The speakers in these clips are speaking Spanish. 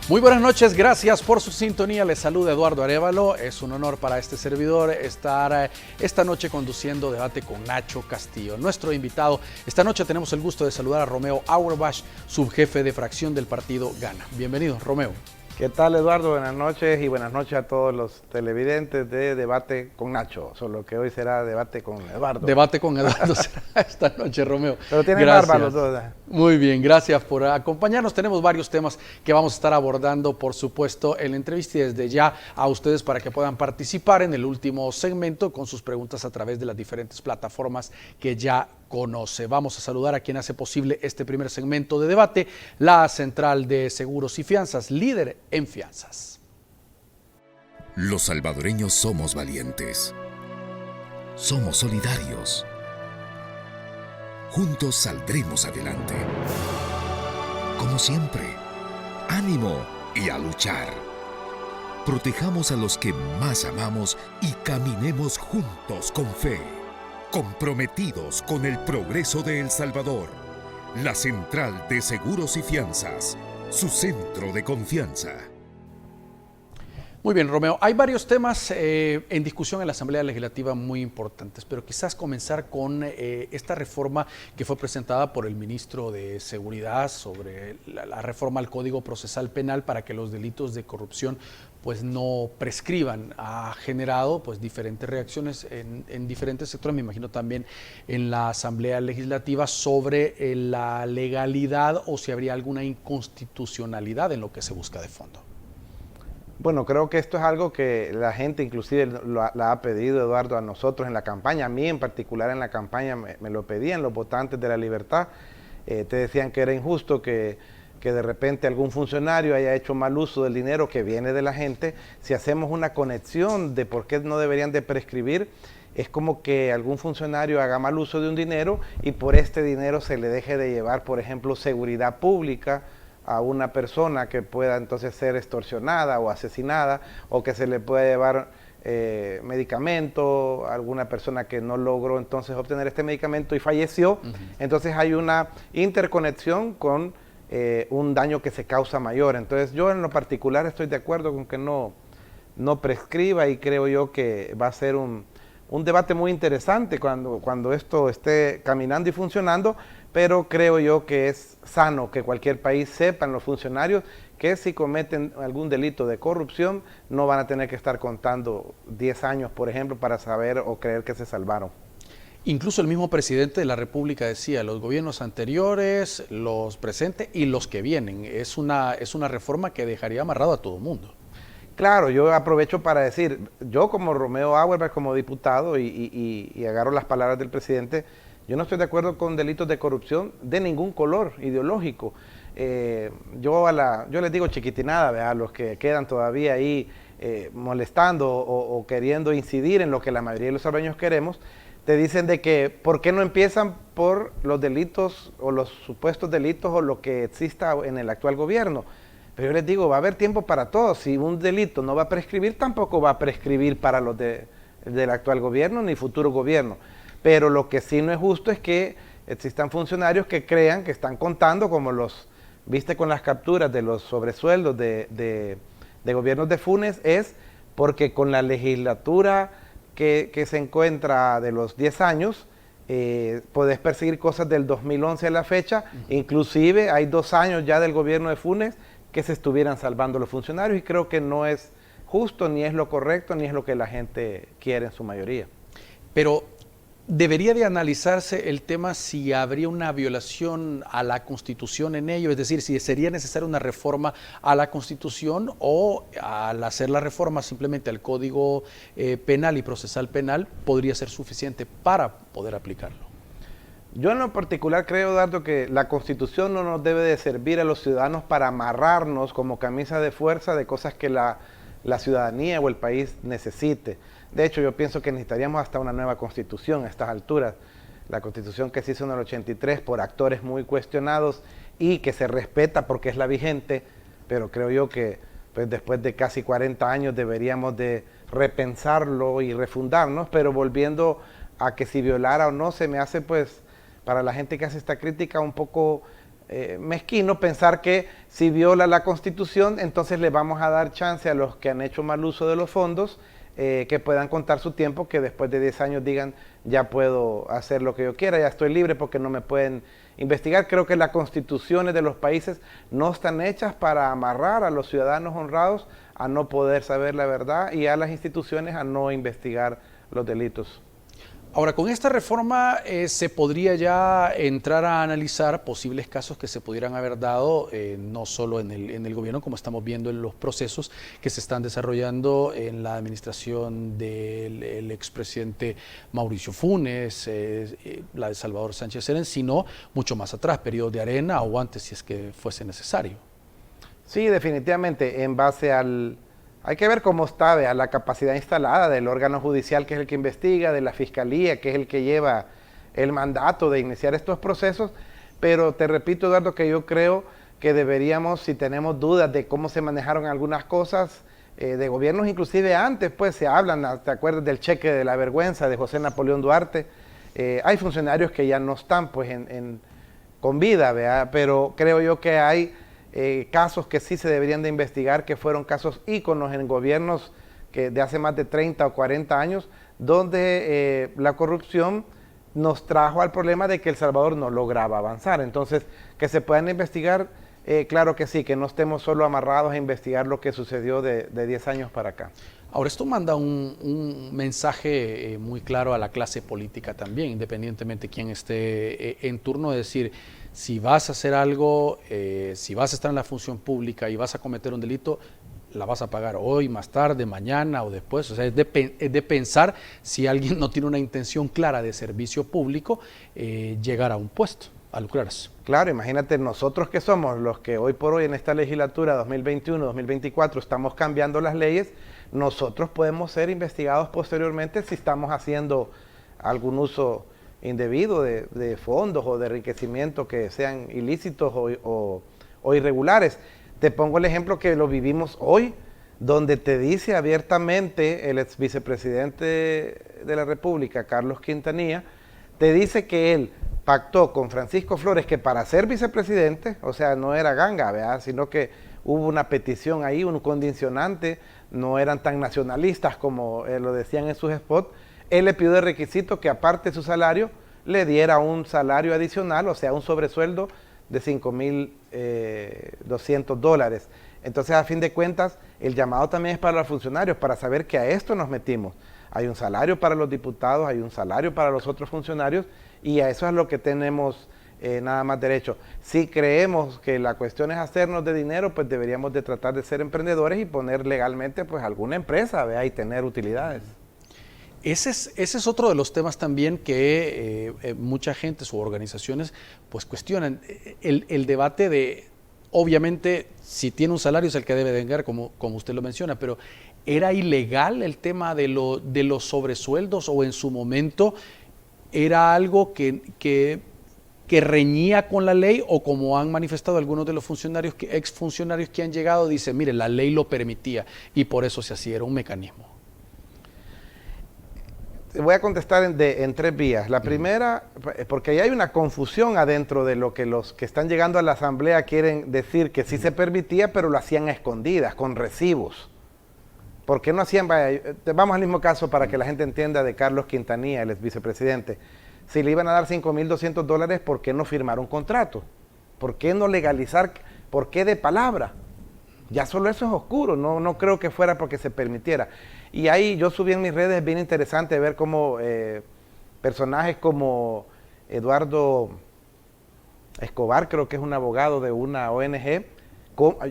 Muy buenas noches, gracias por su sintonía. Les saluda Eduardo Arévalo. Es un honor para este servidor estar esta noche conduciendo Debate con Nacho Castillo. Nuestro invitado, esta noche tenemos el gusto de saludar a Romeo Auerbach, subjefe de fracción del partido Gana. Bienvenido, Romeo. ¿Qué tal, Eduardo? Buenas noches y buenas noches a todos los televidentes de Debate con Nacho, solo que hoy será Debate con Eduardo. Debate con Eduardo será esta noche, Romeo. Pero tienen barba los dos. Muy bien, gracias por acompañarnos. Tenemos varios temas que vamos a estar abordando, por supuesto, en la entrevista y desde ya a ustedes para que puedan participar en el último segmento con sus preguntas a través de las diferentes plataformas que ya conoce. Vamos a saludar a quien hace posible este primer segmento de debate, la Central de Seguros y Fianzas, líder en fianzas. Los salvadoreños somos valientes. Somos solidarios. Juntos saldremos adelante. Como siempre, ánimo y a luchar. Protejamos a los que más amamos y caminemos juntos con fe. Comprometidos con el progreso de El Salvador. La Central de Seguros y Fianzas, su centro de confianza. Muy bien, Romeo. Hay varios temas en discusión en la Asamblea Legislativa muy importantes, pero quizás comenzar con esta reforma que fue presentada por el ministro de Seguridad sobre la reforma al Código Procesal Penal para que los delitos de corrupción pues no prescriban. Ha generado pues diferentes reacciones en diferentes sectores, me imagino también en la Asamblea Legislativa, sobre la legalidad o si habría alguna inconstitucionalidad en lo que se busca de fondo. Bueno, creo que esto es algo que la gente inclusive la ha pedido, Eduardo, a nosotros en la campaña. A mí en particular en la campaña me lo pedían los votantes de La Libertad. Te decían que era injusto que de repente algún funcionario haya hecho mal uso del dinero que viene de la gente. Si hacemos una conexión de por qué no deberían de prescribir, es como que algún funcionario haga mal uso de un dinero y por este dinero se le deje de llevar, por ejemplo, seguridad pública a una persona que pueda entonces ser extorsionada o asesinada, o que se le pueda llevar medicamento a alguna persona que no logró entonces obtener este medicamento y falleció. Entonces hay una interconexión con un daño que se causa mayor. Entonces yo en lo particular estoy de acuerdo con que no prescriba, y creo yo que va a ser un debate muy interesante cuando esto esté caminando y funcionando, pero creo yo que es sano que cualquier país sepan los funcionarios que si cometen algún delito de corrupción no van a tener que estar contando 10 años, por ejemplo, para saber o creer que se salvaron. Incluso el mismo presidente de la República decía, los gobiernos anteriores, los presentes y los que vienen. Es una reforma que dejaría amarrado a todo el mundo. Claro, yo aprovecho para decir, yo como Romeo Auerbach, como diputado, y agarro las palabras del presidente, yo no estoy de acuerdo con delitos de corrupción de ningún color ideológico. Yo les digo chiquitinada, ¿verdad? A los que quedan todavía ahí molestando o queriendo incidir en lo que la mayoría de los salvadoreños queremos, te dicen de que ¿por qué no empiezan por los delitos o los supuestos delitos o lo que exista en el actual gobierno? Pero yo les digo, va a haber tiempo para todos. Si un delito no va a prescribir, tampoco va a prescribir para los del actual gobierno ni futuro gobierno. Pero lo que sí no es justo es que existan funcionarios que crean que están contando, como viste con las capturas de los sobresueldos de gobiernos de Funes, es porque con la legislatura que se encuentra de los 10 años, podés perseguir cosas del 2011 a la fecha. Inclusive hay 2 años ya del gobierno de Funes que se estuvieran salvando los funcionarios, y creo que no es justo, ni es lo correcto, ni es lo que la gente quiere en su mayoría. Pero debería de analizarse el tema si habría una violación a la Constitución en ello, es decir, si sería necesaria una reforma a la Constitución, o al hacer la reforma simplemente al Código Penal y Procesal Penal podría ser suficiente para poder aplicarlo. Yo en lo particular creo, Eduardo, que la Constitución no nos debe de servir a los ciudadanos para amarrarnos como camisa de fuerza de cosas que la ciudadanía o el país necesite. De hecho, yo pienso que necesitaríamos hasta una nueva Constitución a estas alturas. La Constitución que se hizo en el 83 por actores muy cuestionados y que se respeta porque es la vigente, pero creo yo que pues, después de casi 40 años deberíamos de repensarlo y refundarnos, pero volviendo a que si violara o no, se me hace pues para la gente que hace esta crítica un poco mezquino pensar que si viola la Constitución, entonces le vamos a dar chance a los que han hecho mal uso de los fondos, que puedan contar su tiempo, que después de 10 años digan, ya puedo hacer lo que yo quiera, ya estoy libre porque no me pueden investigar. Creo que las constituciones de los países no están hechas para amarrar a los ciudadanos honrados a no poder saber la verdad y a las instituciones a no investigar los delitos. Ahora, con esta reforma se podría ya entrar a analizar posibles casos que se pudieran haber dado, no solo en el gobierno, como estamos viendo en los procesos que se están desarrollando en la administración del expresidente Mauricio Funes, la de Salvador Sánchez Serén, sino mucho más atrás, periodo de Arena o antes, si es que fuese necesario. Sí, definitivamente, en base al... Hay que ver cómo está la capacidad instalada del órgano judicial, que es el que investiga, de la fiscalía, que es el que lleva el mandato de iniciar estos procesos, pero te repito, Eduardo, que yo creo que deberíamos, si tenemos dudas de cómo se manejaron algunas cosas, de gobiernos inclusive antes, pues se hablan, ¿te acuerdas del cheque de la vergüenza de José Napoleón Duarte? Hay funcionarios que ya no están pues con vida, ¿verdad? Pero creo yo que hay casos que sí se deberían de investigar, que fueron casos íconos en gobiernos que de hace más de 30 o 40 años, donde la corrupción nos trajo al problema de que El Salvador no lograba avanzar. Entonces, que se puedan investigar, claro que sí, que no estemos solo amarrados a investigar lo que sucedió de 10 años para acá. Ahora, esto manda un mensaje muy claro a la clase política también, independientemente de quién esté en turno, de decir, si vas a hacer algo, si vas a estar en la función pública y vas a cometer un delito, la vas a pagar hoy, más tarde, mañana o después. O sea, es de pensar, si alguien no tiene una intención clara de servicio público, llegar a un puesto, a lucrarse. Claro, imagínate nosotros que somos los que hoy por hoy en esta legislatura 2021-2024 estamos cambiando las leyes, nosotros podemos ser investigados posteriormente si estamos haciendo algún uso indebido de fondos o de enriquecimiento que sean ilícitos o irregulares. Te pongo el ejemplo que lo vivimos hoy, donde te dice abiertamente el ex vicepresidente de la República, Carlos Quintanilla, te dice que él pactó con Francisco Flores que para ser vicepresidente, o sea, no era ganga, ¿verdad?, sino que hubo una petición ahí, un condicionante, no eran tan nacionalistas como lo decían en sus spots. Él le pidió de requisito que aparte de su salario, le diera un salario adicional, o sea, un sobresueldo de $5,200. Entonces, a fin de cuentas, el llamado también es para los funcionarios, para saber que a esto nos metimos. Hay un salario para los diputados, hay un salario para los otros funcionarios, y a eso es lo que tenemos nada más derecho. Si creemos que la cuestión es hacernos de dinero, pues deberíamos de tratar de ser emprendedores y poner legalmente pues alguna empresa, ¿vea?, y tener utilidades. Ese es otro de los temas también que mucha gente, sus organizaciones, pues cuestionan. El debate de, obviamente, si tiene un salario es el que debe vengar, como usted lo menciona, pero ¿era ilegal el tema de los sobresueldos, o en su momento era algo que reñía con la ley, o como han manifestado algunos de los funcionarios, exfuncionarios que han llegado, dicen, mire, la ley lo permitía y por eso se hacía, era un mecanismo? Voy a contestar en tres vías. La primera, porque ahí hay una confusión adentro de lo que los que están llegando a la asamblea quieren decir, que sí se permitía, pero lo hacían a escondidas, con recibos. ¿Por qué no hacían? Vamos al mismo caso para que la gente entienda, de Carlos Quintanilla, el ex vicepresidente. Si le iban a dar $5,200, ¿por qué no firmar un contrato? ¿Por qué no legalizar? ¿Por qué de palabra? Ya solo eso es oscuro, no creo que fuera porque se permitiera. Y ahí yo subí en mis redes, es bien interesante ver cómo personajes como Eduardo Escobar, creo que es un abogado de una ONG,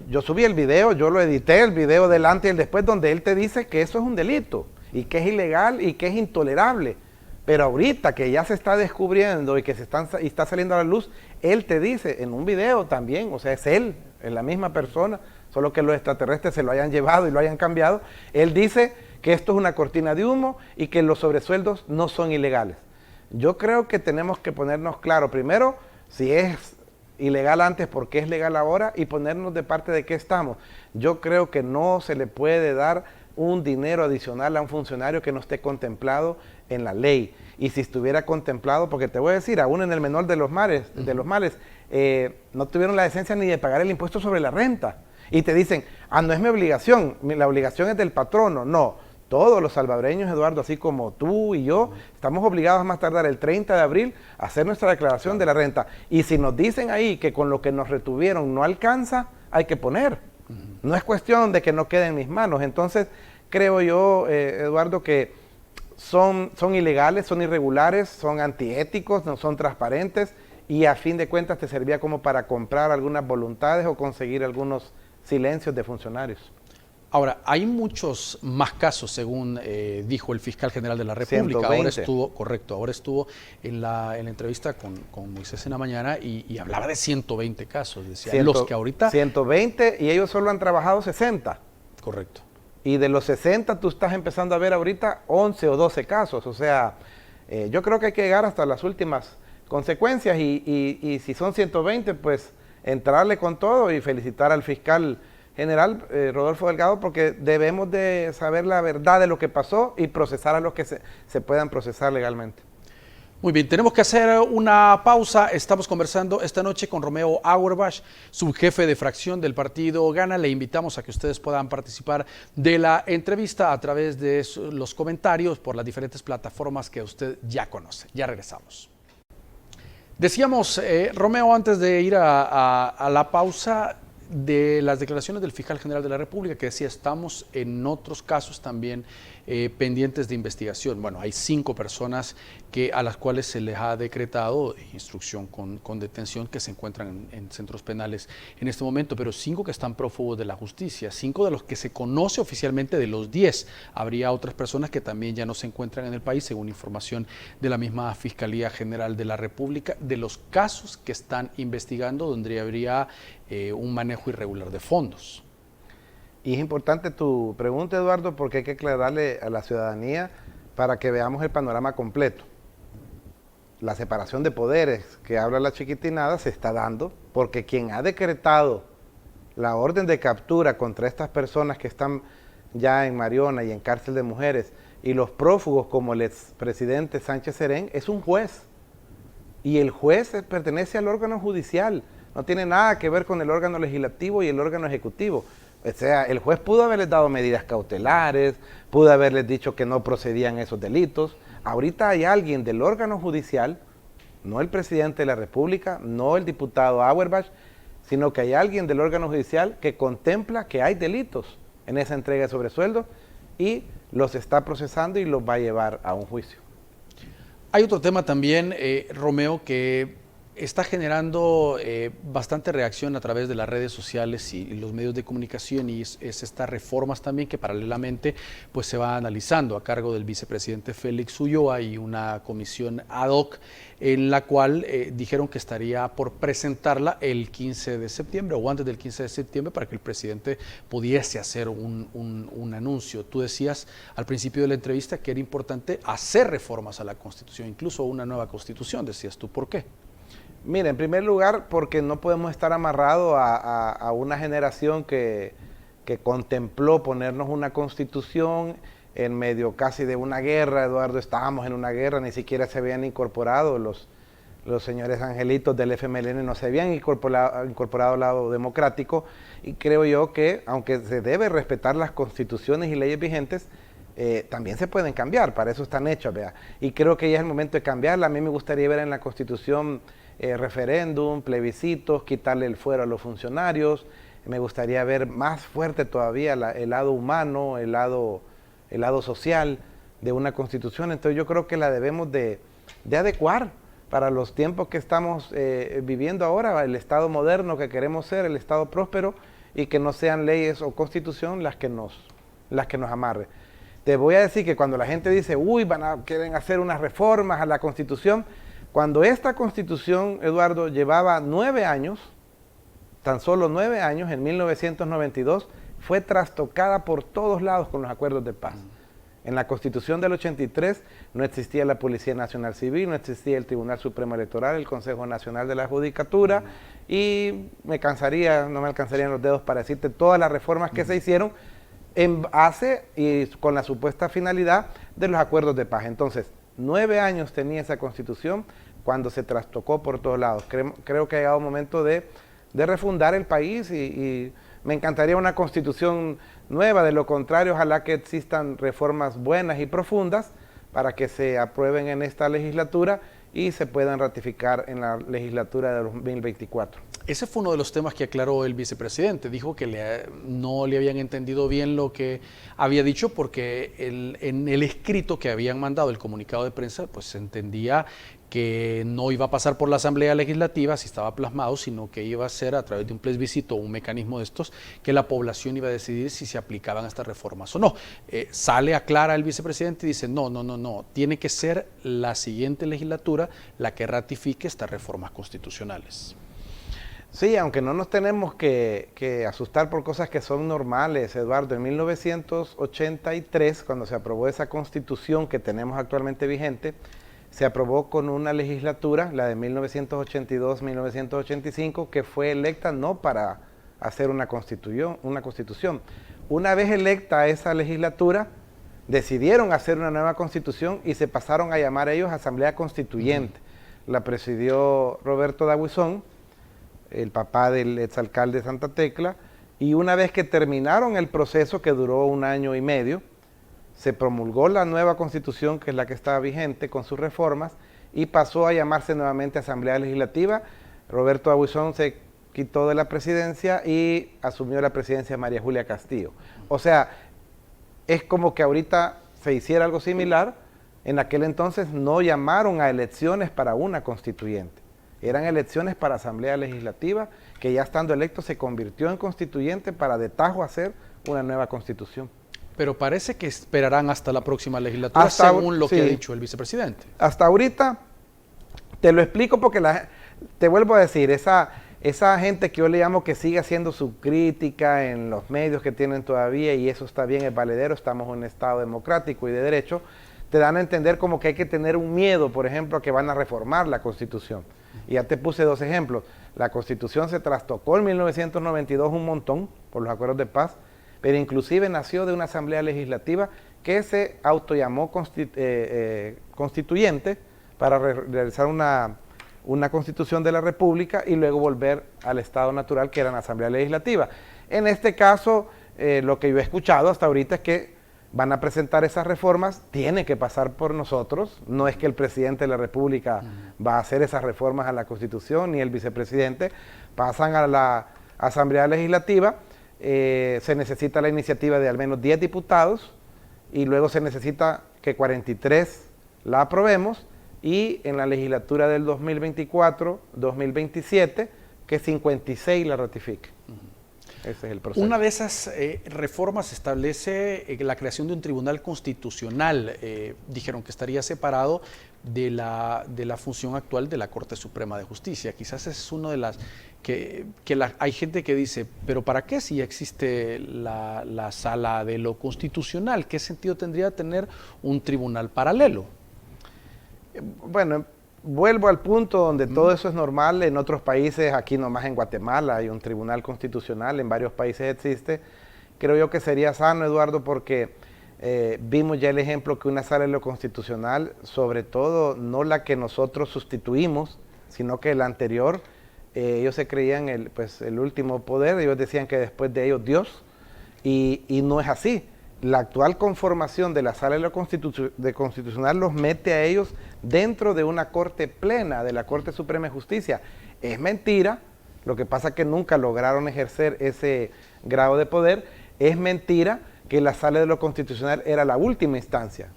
yo subí el video, yo lo edité, el video del antes y el después, donde él te dice que eso es un delito, y que es ilegal y que es intolerable. Pero ahorita que ya se está descubriendo y que está saliendo a la luz, él te dice en un video también, o sea, es él, es la misma persona, solo que los extraterrestres se lo hayan llevado y lo hayan cambiado. Él dice que esto es una cortina de humo y que los sobresueldos no son ilegales. Yo creo que tenemos que ponernos claro, primero, si es ilegal antes, ¿por qué es legal ahora? Y ponernos de parte de qué estamos. Yo creo que no se le puede dar un dinero adicional a un funcionario que no esté contemplado en la ley. Y si estuviera contemplado, porque te voy a decir, aún en el menor de los males, no tuvieron la decencia ni de pagar el impuesto sobre la renta. Y te dicen, no es mi obligación, la obligación es del patrono. No, todos los salvadoreños, Eduardo, así como tú y yo, estamos obligados a más tardar el 30 de abril a hacer nuestra declaración de la renta. Y si nos dicen ahí que con lo que nos retuvieron no alcanza, hay que poner. No es cuestión de que no quede en mis manos. Entonces, creo yo, Eduardo, que son ilegales, son irregulares, son antiéticos, no son transparentes y a fin de cuentas te servía como para comprar algunas voluntades o conseguir algunos silencios de funcionarios. Ahora, hay muchos más casos, según dijo el fiscal general de la República. 120. Ahora estuvo en la entrevista con Moisés en la mañana y hablaba de 120 casos. Decía, los que ahorita... 120 y ellos solo han trabajado 60. Correcto. Y de los 60 tú estás empezando a ver ahorita 11 o 12 casos. O sea, yo creo que hay que llegar hasta las últimas consecuencias y si son 120, pues entrarle con todo y felicitar al fiscal general Rodolfo Delgado, porque debemos de saber la verdad de lo que pasó y procesar a los que se puedan procesar legalmente. Muy bien, tenemos que hacer una pausa. Estamos conversando esta noche con Romeo Auerbach, subjefe de fracción del partido Gana. Le invitamos a que ustedes puedan participar de la entrevista a través de los comentarios por las diferentes plataformas que usted ya conoce. Ya regresamos. Decíamos, Romeo, antes de ir a la pausa, de las declaraciones del fiscal general de la República, que decía, estamos en otros casos también pendientes de investigación. Bueno, hay 5 personas a las cuales se les ha decretado instrucción con detención, que se encuentran en centros penales en este momento, pero 5 que están prófugos de la justicia, 5 de los que se conoce oficialmente de los 10. Habría otras personas que también ya no se encuentran en el país, según información de la misma Fiscalía General de la República, de los casos que están investigando, donde habría un manejo irregular de fondos. Y es importante tu pregunta, Eduardo, porque hay que aclararle a la ciudadanía para que veamos el panorama completo. La separación de poderes que habla la chiquitinada se está dando porque quien ha decretado la orden de captura contra estas personas que están ya en Mariona y en cárcel de mujeres y los prófugos como el expresidente Sánchez Serén es un juez. Y el juez pertenece al órgano judicial, no tiene nada que ver con el órgano legislativo y el órgano ejecutivo. O sea, el juez pudo haberles dado medidas cautelares, pudo haberles dicho que no procedían esos delitos. Ahorita hay alguien del órgano judicial, no el presidente de la República, no el diputado Auerbach, sino que hay alguien del órgano judicial que contempla que hay delitos en esa entrega de sobresueldo y los está procesando y los va a llevar a un juicio. Hay otro tema también, Romeo, que está generando bastante reacción a través de las redes sociales y los medios de comunicación, y es estas reformas también que paralelamente pues se va analizando a cargo del vicepresidente Félix Ulloa y una comisión ad hoc en la cual dijeron que estaría por presentarla el 15 de septiembre o antes del 15 de septiembre para que el presidente pudiese hacer un anuncio. Tú decías al principio de la entrevista que era importante hacer reformas a la Constitución, incluso una nueva Constitución, decías tú. ¿Por qué? Mira, en primer lugar, porque no podemos estar amarrados a una generación que contempló ponernos una constitución en medio casi de una guerra. Eduardo, estábamos en una guerra, ni siquiera se habían incorporado los señores angelitos del FMLN, no se habían incorporado al lado democrático, y creo yo que, aunque se debe respetar las constituciones y leyes vigentes, también se pueden cambiar, para eso están hechas, vea. Y creo que ya es el momento de cambiarla. A mí me gustaría ver en la Constitución referéndum, plebiscitos, quitarle el fuero a los funcionarios. Me gustaría ver más fuerte todavía el lado humano, el lado social de una Constitución. Entonces yo creo que la debemos de adecuar para los tiempos que estamos viviendo ahora, el Estado moderno que queremos ser, el Estado próspero, y que no sean leyes o Constitución las que nos amarre. Te voy a decir que cuando la gente dice, uy, quieren hacer unas reformas a la Constitución, cuando esta Constitución, Eduardo, llevaba 9 años, tan solo 9 años, en 1992, fue trastocada por todos lados con los acuerdos de paz. En la Constitución del 83 no existía la Policía Nacional Civil, no existía el Tribunal Supremo Electoral, el Consejo Nacional de la Judicatura, y no me alcanzarían los dedos para decirte todas las reformas que se hicieron en base y con la supuesta finalidad de los acuerdos de paz. Entonces, 9 años tenía esa constitución cuando se trastocó por todos lados. Creo que ha llegado el momento de refundar el país y me encantaría una constitución nueva. De lo contrario, ojalá que existan reformas buenas y profundas para que se aprueben en esta legislatura y se puedan ratificar en la legislatura de 2024. Ese fue uno de los temas que aclaró el vicepresidente. Dijo que no le habían entendido bien lo que había dicho porque en el escrito que habían mandado, el comunicado de prensa, pues se entendía que no iba a pasar por la Asamblea Legislativa, si estaba plasmado, sino que iba a ser a través de un plebiscito o un mecanismo de estos, que la población iba a decidir si se aplicaban estas reformas o no. Sale, aclara el vicepresidente y dice, no, tiene que ser la siguiente legislatura la que ratifique estas reformas constitucionales. Sí, aunque no nos tenemos que asustar por cosas que son normales, Eduardo. En 1983, cuando se aprobó esa constitución que tenemos actualmente vigente, se aprobó con una legislatura, la de 1982-1985, que fue electa no para hacer una constitución. Una vez electa esa legislatura, decidieron hacer una nueva constitución y se pasaron a llamar ellos Asamblea Constituyente. La presidió Roberto D'Aubuisson, el papá del exalcalde de Santa Tecla, y una vez que terminaron el proceso, que duró 1 año y medio, se promulgó la nueva constitución, que es la que está vigente con sus reformas, y pasó a llamarse nuevamente Asamblea Legislativa. Roberto D'Aubuisson se quitó de la presidencia y asumió la presidencia María Julia Castillo. O sea, es como que ahorita se hiciera algo similar. En aquel entonces no llamaron a elecciones para una constituyente. Eran elecciones para Asamblea Legislativa, que ya estando electo se convirtió en constituyente para de tajo hacer una nueva constitución. Pero parece que esperarán hasta la próxima legislatura, según lo que ha dicho el vicepresidente. Hasta ahorita, te lo explico porque te vuelvo a decir, esa gente que yo le llamo que sigue haciendo su crítica en los medios que tienen todavía, y eso está bien, es valedero, estamos en un Estado democrático y de derecho, te dan a entender como que hay que tener un miedo, por ejemplo, a que van a reformar la Constitución. Y ya te puse 2 ejemplos. La Constitución se trastocó en 1992 un montón por los acuerdos de paz, pero inclusive nació de una Asamblea Legislativa que se autollamó constituyente para realizar una constitución de la República y luego volver al estado natural, que era la Asamblea Legislativa. En este caso, lo que yo he escuchado hasta ahorita es que van a presentar esas reformas, tiene que pasar por nosotros, no es que el presidente de la República va a hacer esas reformas a la Constitución, ni el vicepresidente, pasan a la Asamblea Legislativa. Se necesita la iniciativa de al menos 10 diputados y luego se necesita que 43 la aprobemos, y en la legislatura del 2024-2027 que 56 la ratifiquen. Ese es el proceso. Una de esas reformas establece la creación de un tribunal constitucional. Dijeron que estaría separado de la función actual de la Corte Suprema de Justicia. Quizás es una de las hay gente que dice, pero ¿para qué si ya existe la sala de lo constitucional? ¿Qué sentido tendría tener un tribunal paralelo? Bueno, vuelvo al punto donde todo eso es normal. En otros países, aquí nomás en Guatemala hay un tribunal constitucional, en varios países existe. Creo yo que sería sano, Eduardo, porque vimos ya el ejemplo que una sala de lo constitucional, sobre todo no la que nosotros sustituimos, sino que la anterior, ellos se creían el último poder, ellos decían que después de ellos Dios, y no es así. La actual conformación de la sala de lo constitucional los mete a ellos dentro de una corte plena, de la Corte Suprema de Justicia. Es mentira, lo que pasa es que nunca lograron ejercer ese grado de poder. Es mentira que la sala de lo constitucional era la última instancia.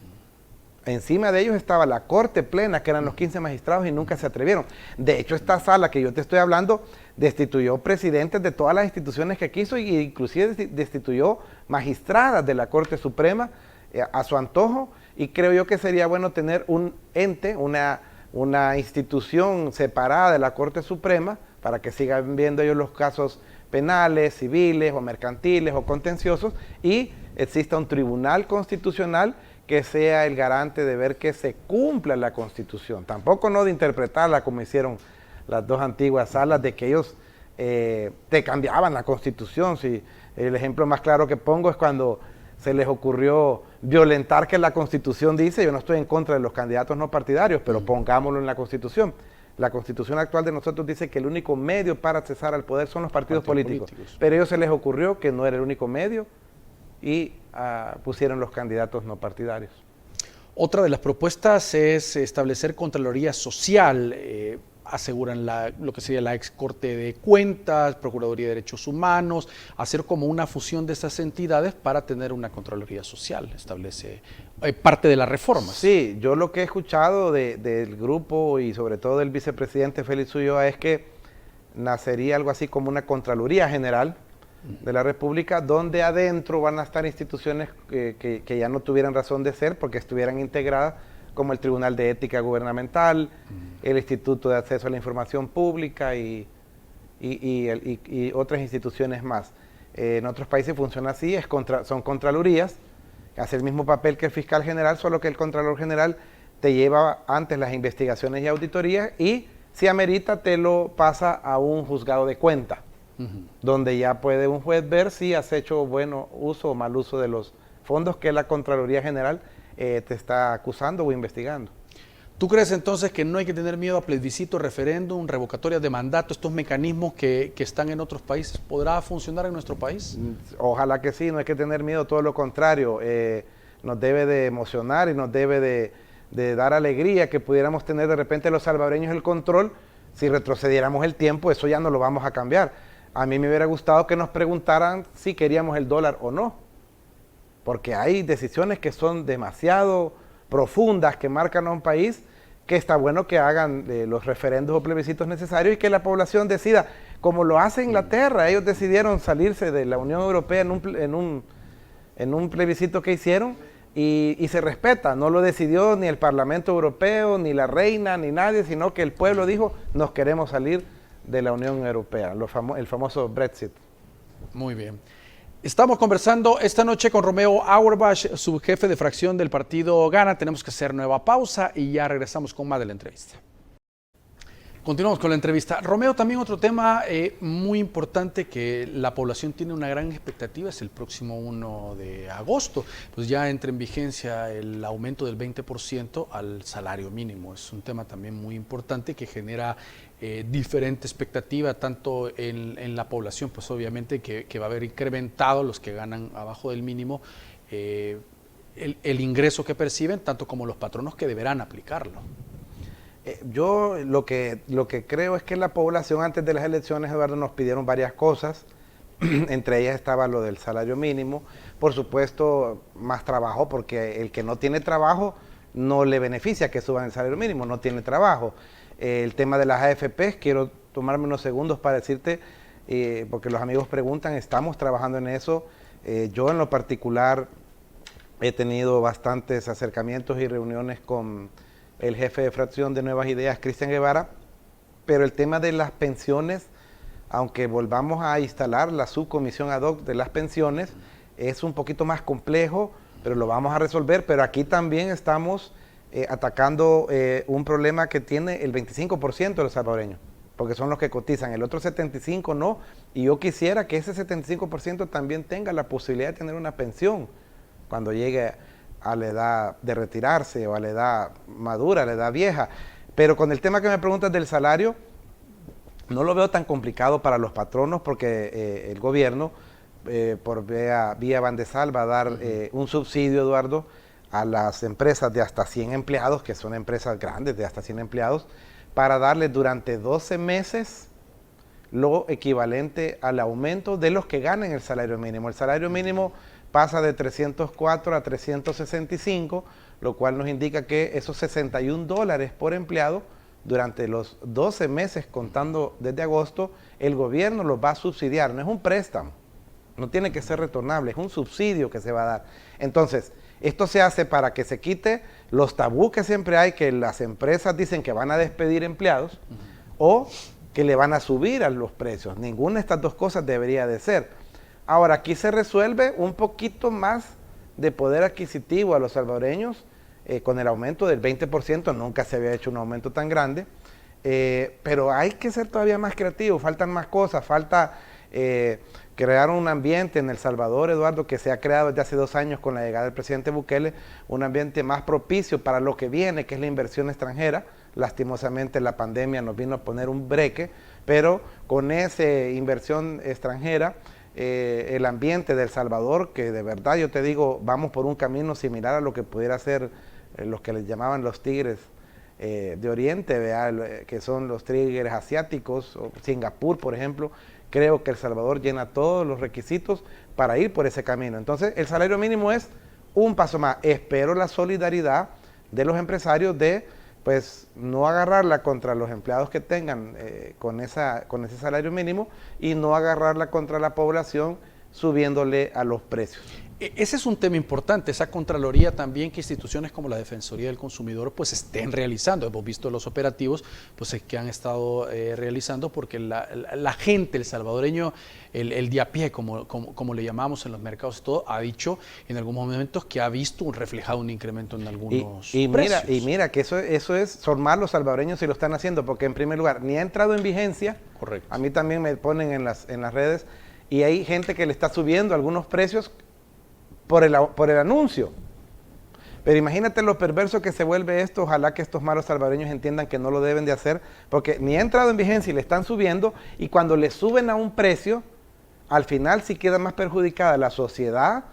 Encima de ellos estaba la Corte Plena, que eran los 15 magistrados, y nunca se atrevieron. De hecho, esta sala que yo te estoy hablando destituyó presidentes de todas las instituciones que quiso, e inclusive destituyó magistradas de la Corte Suprema a su antojo, y creo yo que sería bueno tener un ente, una institución separada de la Corte Suprema, para que sigan viendo ellos los casos penales, civiles o mercantiles o contenciosos, y exista un tribunal constitucional que sea el garante de ver que se cumpla la Constitución. Tampoco no de interpretarla como hicieron las 2 antiguas salas, de que ellos te cambiaban la Constitución. Si, el ejemplo más claro que pongo es cuando se les ocurrió violentar que la Constitución dice, yo no estoy en contra de los candidatos no partidarios, pero pongámoslo en la Constitución. La Constitución actual de nosotros dice que el único medio para accesar al poder son los partidos políticos. Pero a ellos se les ocurrió que no era el único medio y pusieron los candidatos no partidarios. Otra de las propuestas es establecer Contraloría Social. Aseguran lo que sería la ex Corte de Cuentas, Procuraduría de Derechos Humanos, hacer como una fusión de estas entidades para tener una Contraloría Social, establece parte de las reformas. Sí, yo lo que he escuchado del grupo y sobre todo del vicepresidente Félix Ulloa es que nacería algo así como una Contraloría General de la República, donde adentro van a estar instituciones que ya no tuvieran razón de ser porque estuvieran integradas, como el Tribunal de Ética Gubernamental, el Instituto de Acceso a la Información Pública y otras instituciones más. En otros países funciona así, son contralorías, hace el mismo papel que el fiscal general, solo que el contralor general te lleva antes las investigaciones y auditorías y si amerita te lo pasa a un juzgado de cuenta, donde ya puede un juez ver si has hecho buen uso o mal uso de los fondos que la Contraloría General te está acusando o investigando. ¿Tú crees entonces que no hay que tener miedo a plebiscito, referéndum, revocatorias de mandato, estos mecanismos que están en otros países? ¿Podrá funcionar en nuestro país? Ojalá que sí, no hay que tener miedo, todo lo contrario. Nos debe de emocionar y nos debe de dar alegría que pudiéramos tener de repente los salvadoreños el control. Si retrocediéramos el tiempo, eso ya no lo vamos a cambiar. A mí me hubiera gustado que nos preguntaran si queríamos el dólar o no. Porque hay decisiones que son demasiado profundas, que marcan a un país, que está bueno que hagan los referendos o plebiscitos necesarios y que la población decida, como lo hace Inglaterra. Ellos decidieron salirse de la Unión Europea en un plebiscito que hicieron y se respeta. No lo decidió ni el Parlamento Europeo, ni la reina, ni nadie, sino que el pueblo dijo, nos queremos salir de la Unión Europea, el famoso Brexit. Muy bien. Estamos conversando esta noche con Romeo Auerbach, subjefe de fracción del partido Gana. Tenemos que hacer nueva pausa y ya regresamos con más de la entrevista. Continuamos con la entrevista. Romeo, también otro tema muy importante que la población tiene una gran expectativa es el próximo 1 de agosto. Pues ya entra en vigencia el aumento del 20% al salario mínimo. Es un tema también muy importante que genera diferente expectativa tanto en la población, pues obviamente que va a haber incrementado los que ganan abajo del mínimo el ingreso que perciben, tanto como los patronos que deberán aplicarlo. Yo lo que creo es que la población antes de las elecciones, Eduardo, nos pidieron varias cosas, entre ellas estaba lo del salario mínimo, por supuesto más trabajo, porque el que no tiene trabajo no le beneficia que suban el salario mínimo, no tiene trabajo. El tema de las AFPs, quiero tomarme unos segundos para decirte, porque los amigos preguntan, estamos trabajando en eso. Yo en lo particular he tenido bastantes acercamientos y reuniones con el jefe de fracción de Nuevas Ideas, Cristian Guevara, pero el tema de las pensiones, aunque volvamos a instalar la subcomisión ad hoc de las pensiones, es un poquito más complejo, pero lo vamos a resolver. Pero aquí también estamos atacando un problema que tiene el 25% de los salvadoreños, porque son los que cotizan, el otro 75% no, y yo quisiera que ese 75% también tenga la posibilidad de tener una pensión cuando llegue a la edad de retirarse o a la edad madura, a la edad vieja. Pero con el tema que me preguntas del salario, no lo veo tan complicado para los patronos porque el gobierno, por vía Bandesal, va a dar un subsidio, Eduardo, a las empresas de hasta 100 empleados, que son empresas grandes de hasta 100 empleados, para darles durante 12 meses lo equivalente al aumento de los que ganen el salario mínimo. El salario mínimo pasa de 304 a 365, lo cual nos indica que esos $61 por empleado durante los 12 meses contando desde agosto, el gobierno los va a subsidiar. No es un préstamo, no tiene que ser retornable, es un subsidio que se va a dar. Entonces, esto se hace para que se quite los tabús que siempre hay, que las empresas dicen que van a despedir empleados o que le van a subir a los precios. Ninguna de estas dos cosas debería de ser. Ahora, aquí se resuelve un poquito más de poder adquisitivo a los salvadoreños con el aumento del 20%, nunca se había hecho un aumento tan grande. pero hay que ser todavía más creativo, faltan más cosas, falta crear un ambiente en El Salvador, Eduardo, que se ha creado desde hace 2 años con la llegada del presidente Bukele, un ambiente más propicio para lo que viene, que es la inversión extranjera. Lastimosamente la pandemia nos vino a poner un breque, pero con esa inversión extranjera, el ambiente de El Salvador, que de verdad yo te digo, vamos por un camino similar a lo que pudiera ser los que les llamaban los tigres de Oriente, ¿verdad? Que son los tigres asiáticos, o Singapur, por ejemplo. Creo que El Salvador llena todos los requisitos para ir por ese camino. Entonces, el salario mínimo es un paso más. Espero la solidaridad de los empresarios de, pues, no agarrarla contra los empleados que tengan con ese salario mínimo y no agarrarla contra la población subiéndole a los precios. Ese es un tema importante, esa Contraloría también, que instituciones como la Defensoría del Consumidor pues estén realizando. Hemos visto los operativos pues que han estado realizando, porque la gente, el salvadoreño, el de a pie, como le llamamos en los mercados, todo, ha dicho en algunos momentos que ha visto reflejado un incremento en algunos precios. Mira que son más los salvadoreños si lo están haciendo, porque en primer lugar ni ha entrado en vigencia. Correcto. A mí también me ponen en las redes, y hay gente que le está subiendo algunos precios por el anuncio. Pero imagínate lo perverso que se vuelve esto. Ojalá que estos malos salvadoreños entiendan que no lo deben de hacer, porque ni ha entrado en vigencia y le están subiendo, y cuando le suben a un precio, al final sí queda más perjudicada la sociedad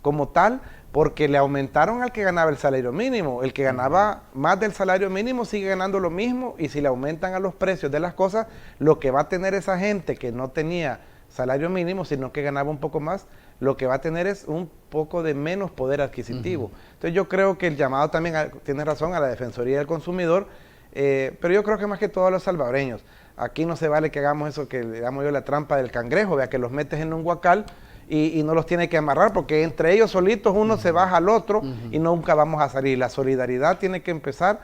como tal, porque le aumentaron al que ganaba el salario mínimo. El que ganaba más del salario mínimo sigue ganando lo mismo, y si le aumentan a los precios de las cosas, lo que va a tener esa gente que no tenía salario mínimo, sino que ganaba un poco más, lo que va a tener es un poco de menos poder adquisitivo. Entonces yo creo que el llamado también, tiene razón, a la Defensoría del Consumidor, pero yo creo que más que todo a los salvadoreños. Aquí no se vale que hagamos eso que le llamo yo la trampa del cangrejo, vea, que los metes en un huacal y no los tiene que amarrar, porque entre ellos solitos uno se baja al otro y nunca vamos a salir. La solidaridad tiene que empezar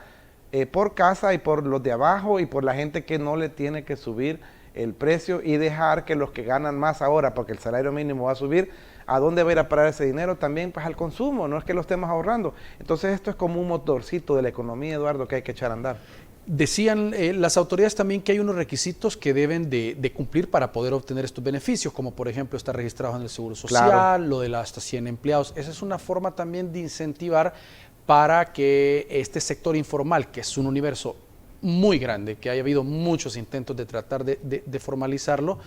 por casa y por los de abajo y por la gente que no le tiene que subir el precio, y dejar que los que ganan más ahora, porque el salario mínimo va a subir, ¿a dónde va a ir a parar ese dinero? También pues al consumo, no es que lo estemos ahorrando. Entonces esto es como un motorcito de la economía, Eduardo, que hay que echar a andar. Decían las autoridades también que hay unos requisitos que deben de cumplir para poder obtener estos beneficios, como por ejemplo estar registrados en el Seguro Social, claro, lo de hasta 100 empleados. Esa es una forma también de incentivar para que este sector informal, que es un universo muy grande, que haya habido muchos intentos de tratar de formalizarlo,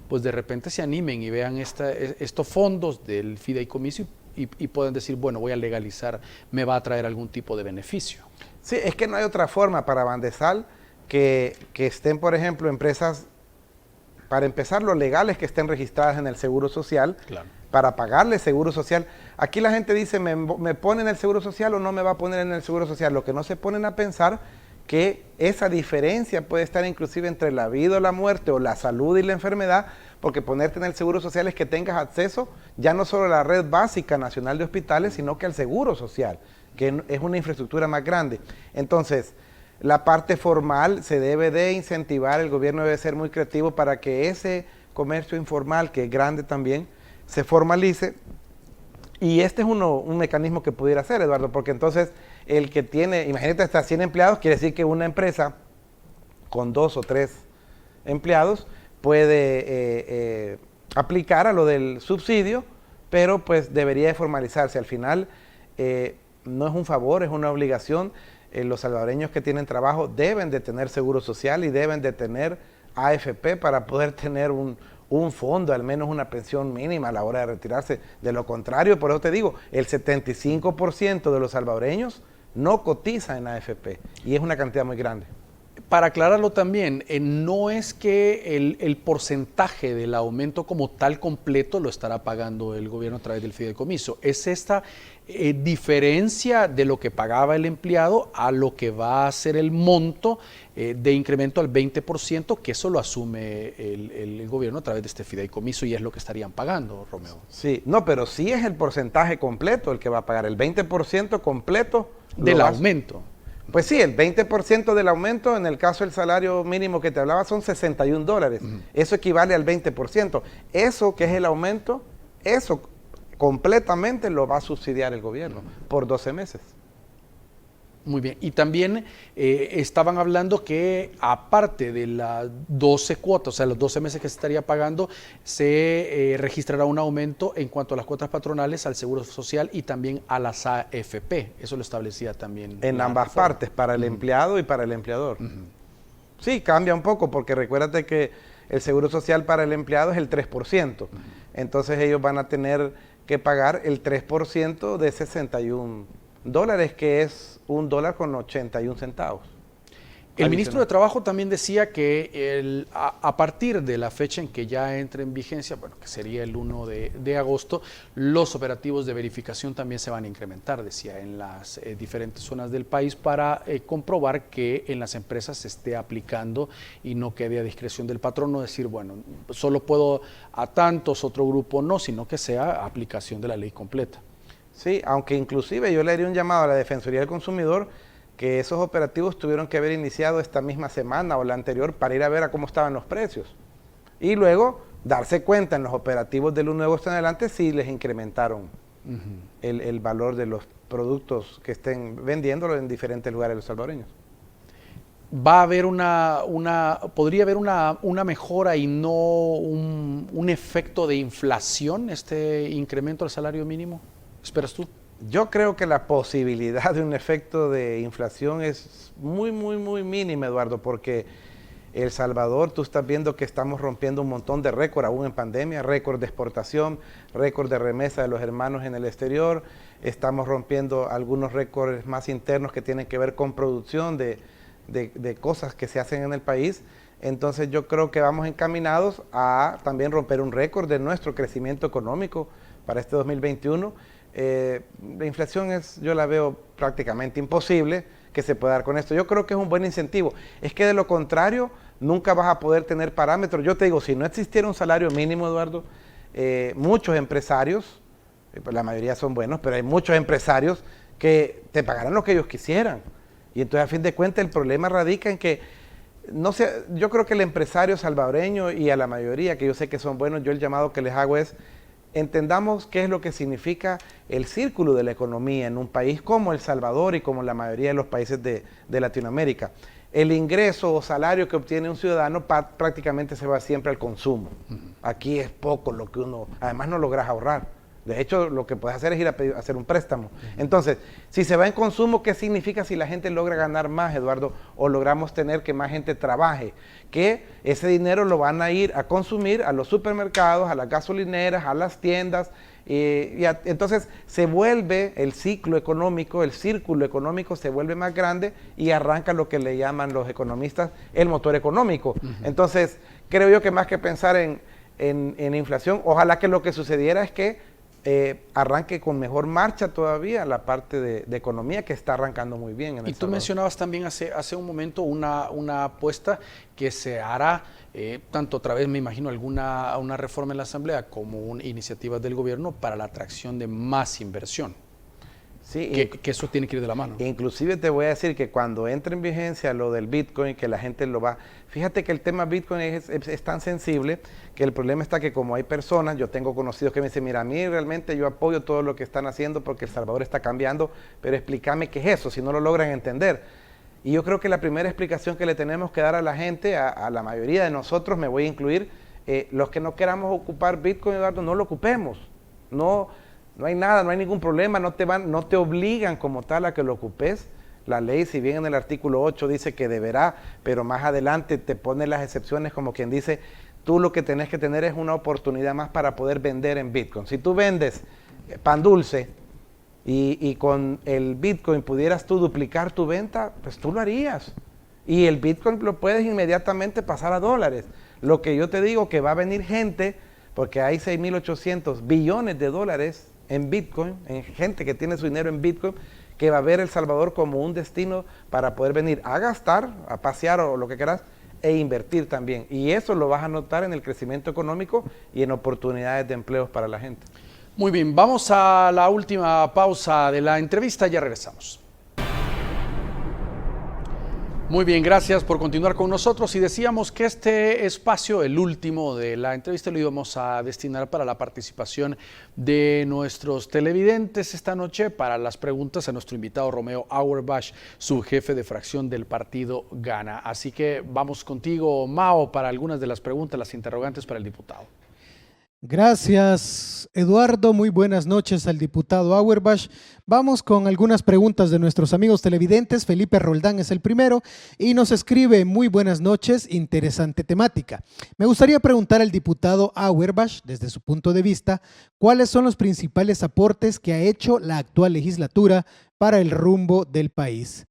pues de repente se animen y vean estos fondos del fideicomiso y pueden decir, bueno, voy a legalizar, me va a traer algún tipo de beneficio. Sí, es que no hay otra forma para Bandesal que estén, por ejemplo, empresas, para empezar, lo legal es que estén registradas en el Seguro Social, claro, para pagarle Seguro Social. Aquí la gente dice, ¿me ponen el Seguro Social o no me va a poner en el Seguro Social? Lo que no se ponen a pensar que esa diferencia puede estar inclusive entre la vida o la muerte, o la salud y la enfermedad, porque ponerte en el Seguro Social es que tengas acceso ya no solo a la red básica nacional de hospitales, sino que al Seguro Social, que es una infraestructura más grande. Entonces, la parte formal se debe de incentivar, el gobierno debe ser muy creativo para que ese comercio informal, que es grande también, se formalice. Y este es un mecanismo que pudiera hacer, Eduardo, porque entonces el que tiene, imagínate, hasta 100 empleados, quiere decir que una empresa con 2 o 3 empleados puede aplicar a lo del subsidio, pero pues debería de formalizarse. Al final no es un favor, es una obligación. Los salvadoreños que tienen trabajo deben de tener seguro social y deben de tener AFP para poder tener un fondo, al menos una pensión mínima a la hora de retirarse. De lo contrario, por eso te digo, el 75% de los salvadoreños no cotiza en AFP, y es una cantidad muy grande. Para aclararlo también, no es que el porcentaje del aumento como tal completo lo estará pagando el gobierno a través del fideicomiso. Es esta diferencia de lo que pagaba el empleado a lo que va a ser el monto de incremento al 20%, que eso lo asume el gobierno a través de este fideicomiso, y es lo que estarían pagando, Romeo. Sí, no, pero sí es el porcentaje completo el que va a pagar, el 20% completo del aumento. Pues sí, el 20% del aumento, en el caso del salario mínimo que te hablaba, son $61. Eso equivale al 20%. Eso que es el aumento, eso completamente lo va a subsidiar el gobierno por 12 meses. Muy bien. Y también estaban hablando que aparte de las 12 cuotas, o sea, los 12 meses que se estaría pagando, se registrará un aumento en cuanto a las cuotas patronales, al Seguro Social y también a las AFP. Eso lo establecía también. En ambas partes, para el empleado y para el empleador. Sí, cambia un poco, porque recuérdate que el Seguro Social para el empleado es el 3%. Entonces ellos van a tener que pagar el 3% de $61, que es $1.81. El ministro de Trabajo también decía que a partir de la fecha en que ya entre en vigencia, bueno, que sería el 1 de agosto, los operativos de verificación también se van a incrementar, decía, en las diferentes zonas del país para comprobar que en las empresas se esté aplicando y no quede a discreción del patrón, no decir, bueno, solo puedo a tantos, otro grupo no, sino que sea aplicación de la ley completa. Sí, aunque inclusive yo le haría un llamado a la Defensoría del Consumidor que esos operativos tuvieron que haber iniciado esta misma semana o la anterior para ir a ver a cómo estaban los precios. Y luego darse cuenta en los operativos del 1 de agosto en adelante si les incrementaron el valor de los productos que estén vendiéndolo en diferentes lugares de los salvadoreños. Va a haber podría haber una mejora y no un efecto de inflación, este incremento al salario mínimo, ¿esperas tú? Yo creo que la posibilidad de un efecto de inflación es muy mínima, Eduardo, porque El Salvador, tú estás viendo que estamos rompiendo un montón de récords aún en pandemia, récord de exportación, récord de remesa de los hermanos en el exterior, estamos rompiendo algunos récords más internos que tienen que ver con producción de cosas que se hacen en el país. Entonces yo creo que vamos encaminados a también romper un récord de nuestro crecimiento económico para este 2021. La inflación yo la veo prácticamente imposible que se pueda dar con esto. Yo creo que es un buen incentivo. Es que de lo contrario, nunca vas a poder tener parámetros. Yo te digo, si no existiera un salario mínimo, Eduardo, muchos empresarios, pues la mayoría son buenos, pero hay muchos empresarios que te pagarán lo que ellos quisieran. Y entonces, a fin de cuentas, el problema radica en que, no sé, yo creo que el empresario salvadoreño y a la mayoría, que yo sé que son buenos, yo el llamado que les hago es, entendamos qué es lo que significa el círculo de la economía en un país como El Salvador y como la mayoría de los países de Latinoamérica. El ingreso o salario que obtiene un ciudadano prácticamente se va siempre al consumo. Aquí es poco lo que uno, además no logras ahorrar. De hecho, lo que puedes hacer es ir a hacer un préstamo. Entonces, si se va en consumo, ¿qué significa si la gente logra ganar más, Eduardo? O logramos tener que más gente trabaje. Que ese dinero lo van a ir a consumir a los supermercados, a las gasolineras, a las tiendas. Entonces, se vuelve el ciclo económico, el círculo económico se vuelve más grande y arranca lo que le llaman los economistas el motor económico. Entonces, creo yo que más que pensar en inflación, ojalá que lo que sucediera es que arranque con mejor marcha todavía la parte de economía que está arrancando muy bien. En y tú mencionabas también hace un momento una apuesta que se hará, tanto a través, me imagino, una reforma en la Asamblea como iniciativas del gobierno para la atracción de más inversión. Sí, que eso tiene que ir de la mano. Inclusive te voy a decir que cuando entre en vigencia lo del Bitcoin, que la gente lo va... Fíjate que el tema Bitcoin es tan sensible que el problema está que como hay personas, yo tengo conocidos que me dicen, mira, a mí realmente yo apoyo todo lo que están haciendo porque El Salvador está cambiando, pero explícame qué es eso, si no lo logran entender. Y yo creo que la primera explicación que le tenemos que dar a la gente, a la mayoría de nosotros, me voy a incluir, los que no queramos ocupar Bitcoin, Eduardo, no lo ocupemos. No hay nada, no hay ningún problema, no te obligan como tal a que lo ocupes. La ley, si bien en el artículo 8 dice que deberá, pero más adelante te pone las excepciones como quien dice, tú lo que tenés que tener es una oportunidad más para poder vender en Bitcoin. Si tú vendes pan dulce y con el Bitcoin pudieras tú duplicar tu venta, pues tú lo harías. Y el Bitcoin lo puedes inmediatamente pasar a dólares. Lo que yo te digo que va a venir gente, porque hay 6.800 billones de dólares en Bitcoin, en gente que tiene su dinero en Bitcoin, que va a ver El Salvador como un destino para poder venir a gastar, a pasear o lo que quieras, e invertir también. Y eso lo vas a notar en el crecimiento económico y en oportunidades de empleos para la gente. Muy bien, vamos a la última pausa de la entrevista, ya regresamos. Muy bien, gracias por continuar con nosotros y decíamos que este espacio, el último de la entrevista, lo íbamos a destinar para la participación de nuestros televidentes esta noche, para las preguntas a nuestro invitado Romeo Auerbach, subjefe de fracción del partido Gana. Así que vamos contigo, Mao, para algunas de las preguntas, las interrogantes para el diputado. Gracias, Eduardo. Muy buenas noches al diputado Auerbach. Vamos con algunas preguntas de nuestros amigos televidentes. Felipe Roldán es el primero y nos escribe: muy buenas noches, interesante temática. Me gustaría preguntar al diputado Auerbach, desde su punto de vista, ¿cuáles son los principales aportes que ha hecho la actual legislatura para el rumbo del país?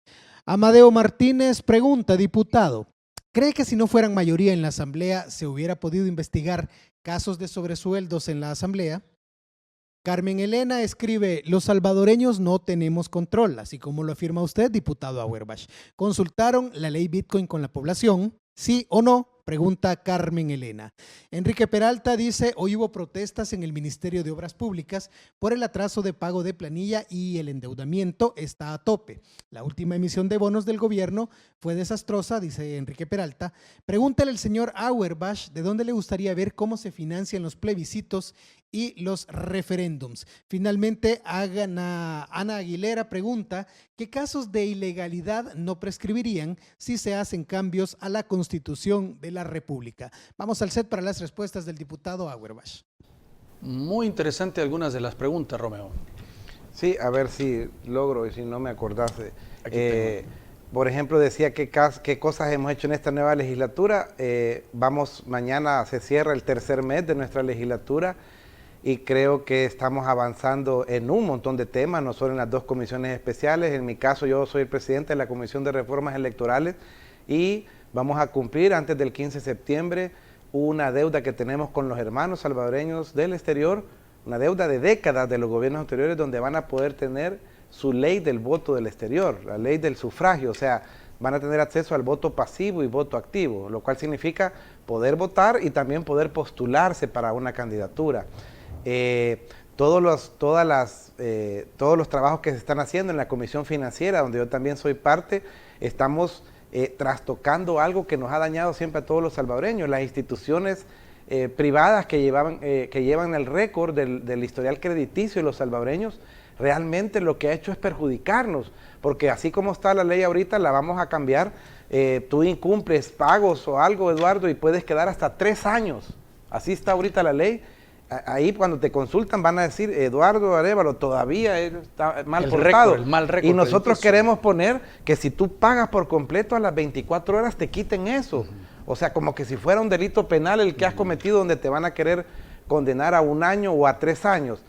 Amadeo Martínez pregunta: diputado, ¿cree que si no fueran mayoría en la Asamblea se hubiera podido investigar casos de sobresueldos en la Asamblea? Carmen Elena escribe: los salvadoreños no tenemos control, así como lo afirma usted, diputado Auerbach. ¿Consultaron la ley Bitcoin con la población? ¿Sí o no? Pregunta Carmen Elena. Enrique Peralta dice: hoy hubo protestas en el Ministerio de Obras Públicas por el atraso de pago de planilla y el endeudamiento está a tope. La última emisión de bonos del gobierno fue desastrosa, dice Enrique Peralta. Pregúntale al señor Auerbach de dónde le gustaría ver cómo se financian los plebiscitos y los referéndums. Finalmente, Ana Aguilera pregunta: ¿qué casos de ilegalidad no prescribirían si se hacen cambios a la Constitución de la República? Vamos al set para las respuestas del diputado Auerbach. Muy interesante algunas de las preguntas, Romeo. Sí, a ver si logro y si no me acordase. Aquí por ejemplo, decía qué cosas hemos hecho en esta nueva legislatura. Mañana se cierra el tercer mes de nuestra legislatura y creo que estamos avanzando en un montón de temas, no solo en las dos comisiones especiales. En mi caso, yo soy el presidente de la Comisión de Reformas Electorales y vamos a cumplir antes del 15 de septiembre una deuda que tenemos con los hermanos salvadoreños del exterior, una deuda de décadas de los gobiernos anteriores, donde van a poder tener su ley del voto del exterior, la ley del sufragio, o sea, van a tener acceso al voto pasivo y voto activo, lo cual significa poder votar y también poder postularse para una candidatura. Todos los trabajos que se están haciendo en la Comisión Financiera, donde yo también soy parte, estamos trastocando algo que nos ha dañado siempre a todos los salvadoreños, las instituciones privadas que llevan el récord del historial crediticio de los salvadoreños. Realmente lo que ha hecho es perjudicarnos, porque así como está la ley ahorita, la vamos a cambiar. Tú incumples pagos o algo, Eduardo, y puedes quedar hasta 3 años. Así está ahorita la ley. Ahí cuando te consultan van a decir: Eduardo Arévalo todavía está mal portado. El mal récord. Y nosotros queremos poner que si tú pagas por completo a las 24 horas te quiten eso. O sea, como que si fuera un delito penal el que has cometido, donde te van a querer condenar a 1 año o a 3 años.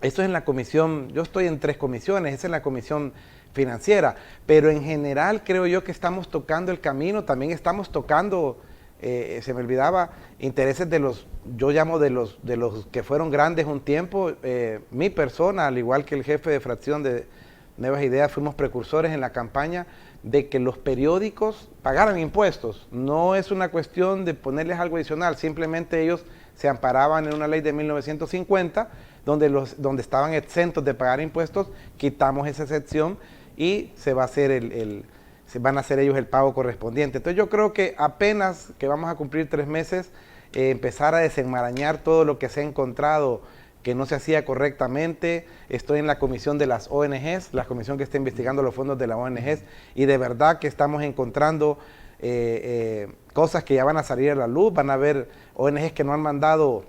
Esto es en la comisión, yo estoy en 3 comisiones, es en la comisión financiera, pero en general creo yo que estamos tocando el camino, también estamos tocando, se me olvidaba, intereses de los, yo llamo de los que fueron grandes un tiempo. Mi persona, al igual que el jefe de fracción de Nuevas Ideas, fuimos precursores en la campaña de que los periódicos pagaran impuestos. No es una cuestión de ponerles algo adicional, simplemente ellos se amparaban en una ley de 1950, donde estaban exentos de pagar impuestos. Quitamos esa excepción y se va a hacer van a hacer ellos el pago correspondiente. Entonces yo creo que apenas que vamos a cumplir 3 meses, empezar a desenmarañar todo lo que se ha encontrado que no se hacía correctamente. Estoy en la comisión de las ONGs, la comisión que está investigando los fondos de las ONGs, y de verdad que estamos encontrando cosas que ya van a salir a la luz. Van a haber ONGs que no han mandado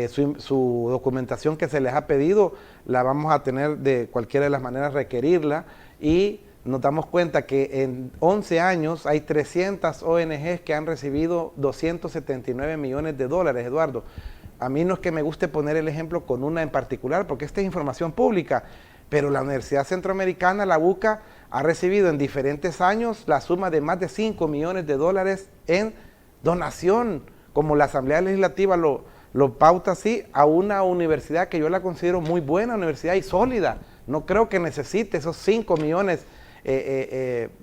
su documentación que se les ha pedido, la vamos a tener de cualquiera de las maneras requerirla, y nos damos cuenta que en 11 años hay 300 ONGs que han recibido 279 millones de dólares, Eduardo. A mí no es que me guste poner el ejemplo con una en particular, porque esta es información pública, pero la Universidad Centroamericana, la UCA, ha recibido en diferentes años la suma de más de 5 millones de dólares en donación, como la Asamblea Legislativa lo pauta así, a una universidad que yo la considero muy buena universidad y sólida. No creo que necesite esos 5 millones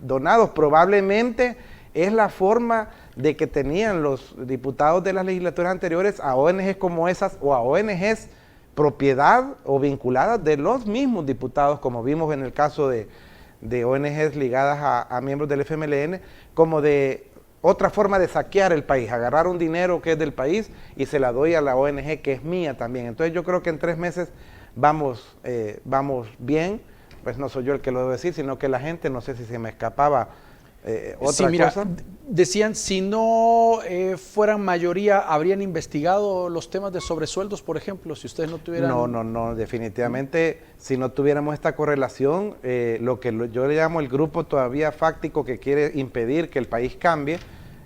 donados. Probablemente es la forma de que tenían los diputados de las legislaturas anteriores a ONGs como esas, o a ONGs propiedad o vinculadas de los mismos diputados, como vimos en el caso de de ONGs ligadas a miembros del FMLN, como de otra forma de saquear el país, agarrar un dinero que es del país y se la doy a la ONG que es mía también. Entonces yo creo que en 3 meses vamos bien, pues no soy yo el que lo debo decir, sino que la gente, no sé si se me escapaba otra cosa. Decían, si no fueran mayoría, ¿habrían investigado los temas de sobresueldos, por ejemplo, si ustedes no tuvieran...? No, definitivamente, si no tuviéramos esta correlación, lo que yo le llamo el grupo todavía fáctico que quiere impedir que el país cambie,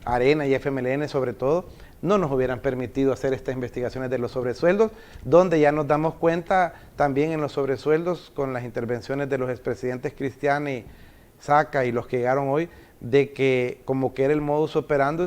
Arena y FMLN sobre todo, no nos hubieran permitido hacer estas investigaciones de los sobresueldos, donde ya nos damos cuenta también en los sobresueldos con las intervenciones de los expresidentes Cristiani, Saca y los que llegaron hoy, de que como que era el modus operandi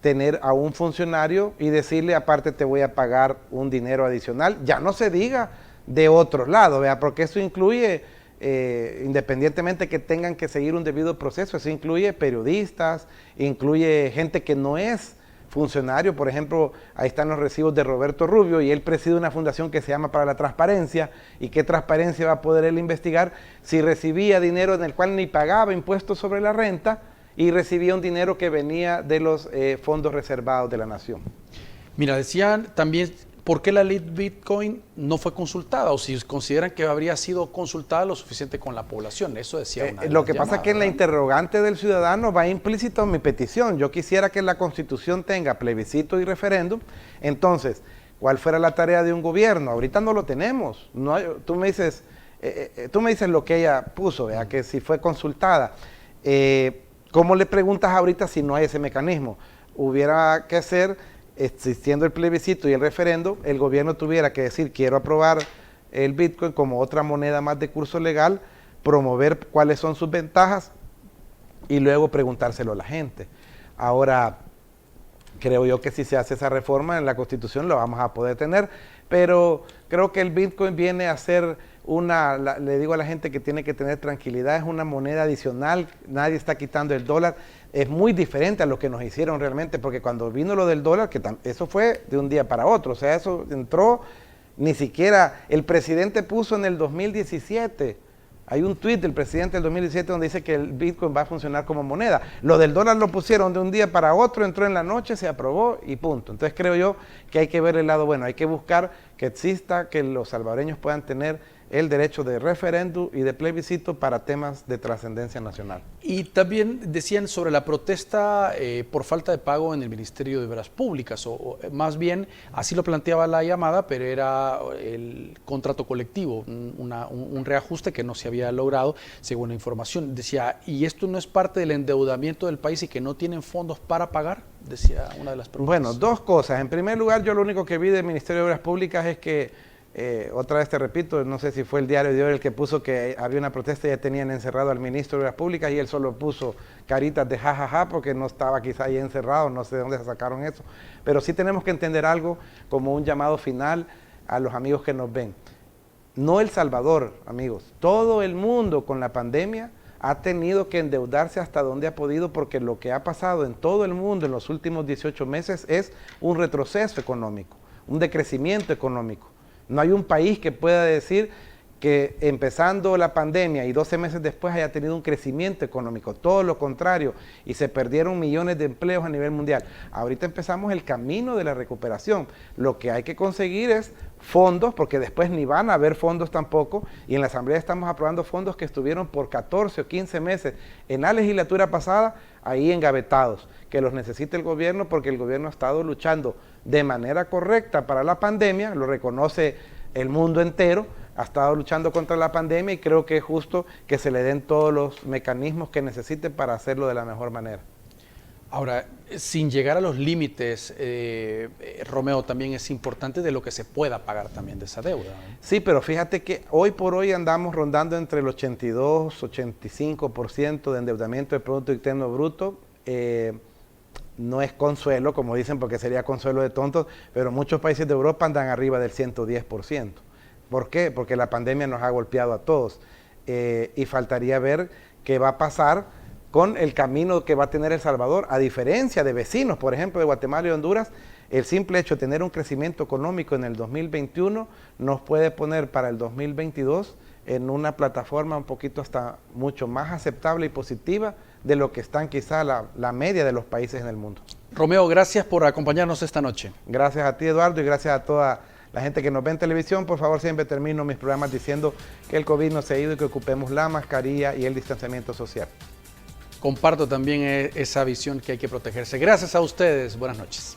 tener a un funcionario y decirle aparte te voy a pagar un dinero adicional, ya no se diga de otro lado, ¿vea? Porque eso incluye, independientemente que tengan que seguir un debido proceso, eso incluye periodistas, incluye gente que no es funcionario, por ejemplo, ahí están los recibos de Roberto Rubio y él preside una fundación que se llama Para la Transparencia, y qué transparencia va a poder él investigar si recibía dinero en el cual ni pagaba impuestos sobre la renta y recibía un dinero que venía de los fondos reservados de la nación. Mira, decían también, ¿por qué la ley Bitcoin no fue consultada? O si consideran que habría sido consultada lo suficiente con la población. Eso decía una Lo que pasa es que en la interrogante del ciudadano va implícito mi petición. Yo quisiera que la Constitución tenga plebiscito y referéndum. Entonces, ¿cuál fuera la tarea de un gobierno? Ahorita no lo tenemos. No hay, tú me dices lo que ella puso, ¿vea? Que si fue consultada. ¿Cómo le preguntas ahorita si no hay ese mecanismo? Hubiera que ser, existiendo el plebiscito y el referendo, el gobierno tuviera que decir quiero aprobar el Bitcoin como otra moneda más de curso legal, promover cuáles son sus ventajas y luego preguntárselo a la gente. Ahora, creo yo que si se hace esa reforma en la Constitución lo vamos a poder tener, pero creo que el Bitcoin viene a ser le digo a la gente que tiene que tener tranquilidad, es una moneda adicional, nadie está quitando el dólar, es muy diferente a lo que nos hicieron realmente, porque cuando vino lo del dólar, que eso fue de un día para otro, o sea, eso entró, ni siquiera el presidente puso en el 2017, hay un tuit del presidente del 2017 donde dice que el Bitcoin va a funcionar como moneda. Lo del dólar lo pusieron de un día para otro, entró en la noche, se aprobó y punto. Entonces creo yo que hay que ver el lado bueno, hay que buscar que exista, que los salvadoreños puedan tener el derecho de referéndum y de plebiscito para temas de trascendencia nacional. Y también decían sobre la protesta por falta de pago en el Ministerio de Obras Públicas, o más bien, así lo planteaba la llamada, pero era el contrato colectivo, un reajuste que no se había logrado, según la información. Decía, ¿y esto no es parte del endeudamiento del país y que no tienen fondos para pagar? Decía una de las preguntas. Bueno, dos cosas. En primer lugar, yo lo único que vi del Ministerio de Obras Públicas es que otra vez te repito, no sé si fue el Diario de hoy el que puso que había una protesta y ya tenían encerrado al ministro de Obras Públicas y él solo puso caritas de jajaja porque no estaba quizá ahí encerrado, no sé de dónde se sacaron eso, pero sí tenemos que entender algo como un llamado final a los amigos que nos ven. No El Salvador, amigos, todo el mundo con la pandemia ha tenido que endeudarse hasta donde ha podido porque lo que ha pasado en todo el mundo en los últimos 18 meses es un retroceso económico, un decrecimiento económico. No hay un país que pueda decir que empezando la pandemia y 12 meses después haya tenido un crecimiento económico, todo lo contrario, y se perdieron millones de empleos a nivel mundial. Ahorita empezamos el camino de la recuperación. Lo que hay que conseguir es fondos, porque después ni van a haber fondos tampoco, y en la Asamblea estamos aprobando fondos que estuvieron por 14 o 15 meses en la legislatura pasada, ahí engavetados, que los necesita el gobierno porque el gobierno ha estado luchando de manera correcta para la pandemia, lo reconoce el mundo entero, ha estado luchando contra la pandemia y creo que es justo que se le den todos los mecanismos que necesite para hacerlo de la mejor manera. Ahora, sin llegar a los límites, Romeo, también es importante de lo que se pueda pagar también de esa deuda, ¿no? Sí, pero fíjate que hoy por hoy andamos rondando entre el 82-85% de endeudamiento del Producto Interno Bruto. No es consuelo, como dicen, porque sería consuelo de tontos, pero muchos países de Europa andan arriba del 110%. ¿Por qué? Porque la pandemia nos ha golpeado a todos. Y faltaría ver qué va a pasar con el camino que va a tener El Salvador, a diferencia de vecinos, por ejemplo, de Guatemala y Honduras. El simple hecho de tener un crecimiento económico en el 2021 nos puede poner para el 2022 en una plataforma un poquito hasta mucho más aceptable y positiva de lo que están quizá la media de los países en el mundo. Romeo, gracias por acompañarnos esta noche. Gracias a ti, Eduardo, y gracias a toda la gente que nos ve en televisión. Por favor, siempre termino mis programas diciendo que el COVID no se ha ido y que ocupemos la mascarilla y el distanciamiento social. Comparto también esa visión que hay que protegerse. Gracias a ustedes. Buenas noches.